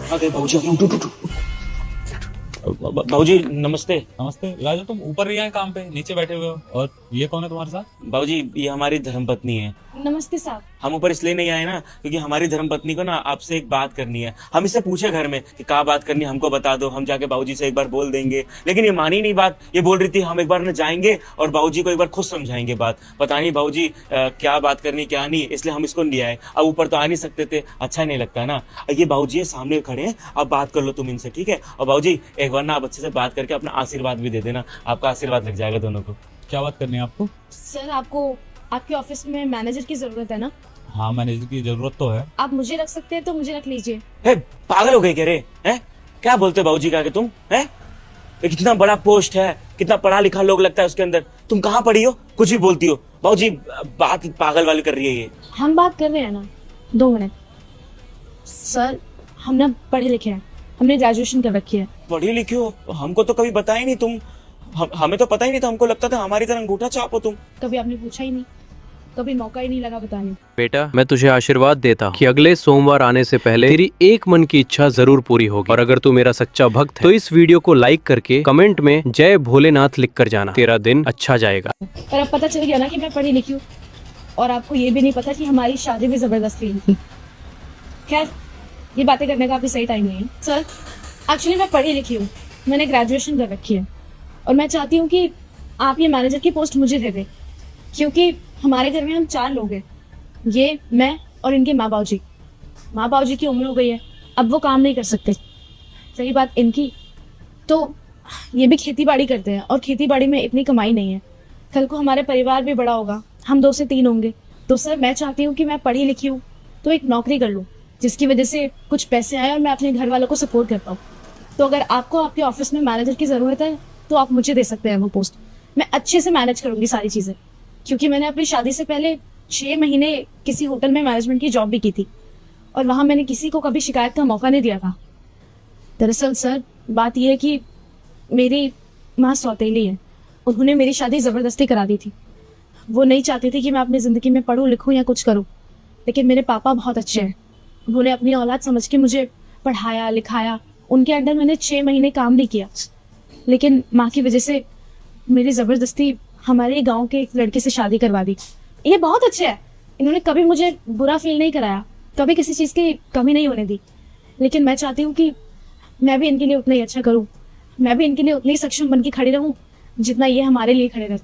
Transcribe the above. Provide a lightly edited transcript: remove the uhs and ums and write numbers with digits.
आ गए बाबूजी, उठ उठ उठ। बाबूजी नमस्ते। नमस्ते राजू, तुम ऊपर ही आए काम पे, नीचे बैठे हुए हो। और ये कौन है तुम्हारे साथ? बाबूजी ये हमारी धर्मपत्नी है। नमस्ते साहब। हम ऊपर इसलिए नहीं आए ना क्योंकि हमारी धर्मपत्नी को ना आपसे एक बात करनी है। हम इससे पूछे घर में कि क्या बात करनी है, हमको बता दो, हम जाके बाबूजी से एक बार बोल देंगे, लेकिन ये मानी नहीं बात। ये बोल रही थी हम एक बार ना जाएंगे और बाबूजी को एक बार खुद समझाएंगे बात। पता नहीं बाबूजी क्या बात करनी क्या नहीं, इसलिए हम इसको नहीं आए। अब ऊपर तो आ नहीं सकते थे, अच्छा नहीं लगता ना। ये बाबूजी सामने खड़े हैं, अब बात कर लो तुम इनसे, ठीक है? और बाबूजी एक बार ना आप अच्छे से बात करके अपना आशीर्वाद भी दे देना, आपका आशीर्वाद लग जाएगा दोनों को। क्या बात करनी है आपको? सर आपको आपके ऑफिस में मैनेजर की जरूरत है ना? हाँ, मैनेजर की जरूरत तो है। आप मुझे रख सकते हैं तो मुझे रख लीजिए। हे, पागल हो गए क्या रे? हैं? क्या बोलते हो बाबूजी का कि तुम हैं? ये कितना बड़ा पोस्ट है, कितना पढ़ा लिखा लोग लगता है उसके अंदर। तुम कहाँ पढ़ी हो, कुछ भी बोलती हो? बाबूजी बात पागल वाली कर रही है ये। हम बात कर रहे हैं ना, 2 मिनट। सर हम ना पढ़े लिखे हैं, हमने ग्रेजुएशन कर रखी है। पढ़ी लिखी हो? हमको तो कभी बताया ही नहीं तुम। हमें तो पता ही नहीं था, हमको लगता था हमारी तरह अंगूठा छाप हो तुम। कभी आपने पूछा ही नहीं, कभी मौका ही नहीं लगा बताने। बेटा, मैं तुझे आशीर्वाद देता हूँ कि अगले सोमवार आने से पहले तेरी एक मन की इच्छा जरूर पूरी होगी। और अगर तू मेरा सच्चा भक्त है तो इस वीडियो को लाइक करके कमेंट में जय भोलेनाथ लिख कर जाना, तेरा दिन अच्छा जाएगा। पर अब पता चल गया ना कि मैं पढ़ी लिखी हूँ, और आपको ये भी नहीं पता कि हमारी शादी भी जबरदस्ती हुई थी। खैर, ये बातें करने का अभी सही टाइम नहीं है। सर एक्चुअली मैं पढ़ी लिखी हूँ, मैंने ग्रेजुएशन कर रखी है, और मैं चाहती हूँ कि आप ये मैनेजर की पोस्ट मुझे दे दें, क्योंकि हमारे घर में हम 4 लोग हैं। ये, मैं और इनके माँ बाबूजी की उम्र हो गई है, अब वो काम नहीं कर सकते। सही बात इनकी, तो ये भी खेती बाड़ी करते हैं, और खेती बाड़ी में इतनी कमाई नहीं है। कल को हमारे परिवार भी बड़ा होगा, हम 2 से 3 होंगे। तो सर मैं चाहती हूँ कि मैं पढ़ी लिखी हूँ तो एक नौकरी कर लूँ, जिसकी वजह से कुछ पैसे आए और मैं अपने घर वालों को सपोर्ट कर पाऊँ। तो अगर आपको आपके ऑफिस में मैनेजर की ज़रूरत है तो आप मुझे दे सकते हैं वो पोस्ट। मैं अच्छे से मैनेज करूँगी सारी चीज़ें, क्योंकि मैंने अपनी शादी से पहले 6 महीने किसी होटल में मैनेजमेंट की जॉब भी की थी, और वहाँ मैंने किसी को कभी शिकायत का मौका नहीं दिया था। दरअसल सर बात यह है कि मेरी माँ सौतेली है, उन्होंने मेरी शादी ज़बरदस्ती करा दी थी। वो नहीं चाहती थी कि मैं अपनी ज़िंदगी में पढ़ूँ लिखूँ या कुछ करूँ, लेकिन मेरे पापा बहुत अच्छे हैं। उन्होंने अपनी औलाद समझ के मुझे पढ़ाया लिखाया। उनके अंडर मैंने 6 महीने काम भी किया, लेकिन माँ की वजह से मेरी ज़बरदस्ती हमारे गांव के एक लड़के से शादी करवा दी। ये बहुत अच्छे हैं, इन्होंने कभी मुझे बुरा फील नहीं कराया, कभी किसी चीज़ की कमी नहीं होने दी। लेकिन मैं चाहती हूँ कि मैं भी इनके लिए उतना ही अच्छा करूँ, मैं भी इनके लिए उतनी ही सक्षम बन के खड़ी रहूँ जितना ये हमारे लिए खड़े रहते हैं।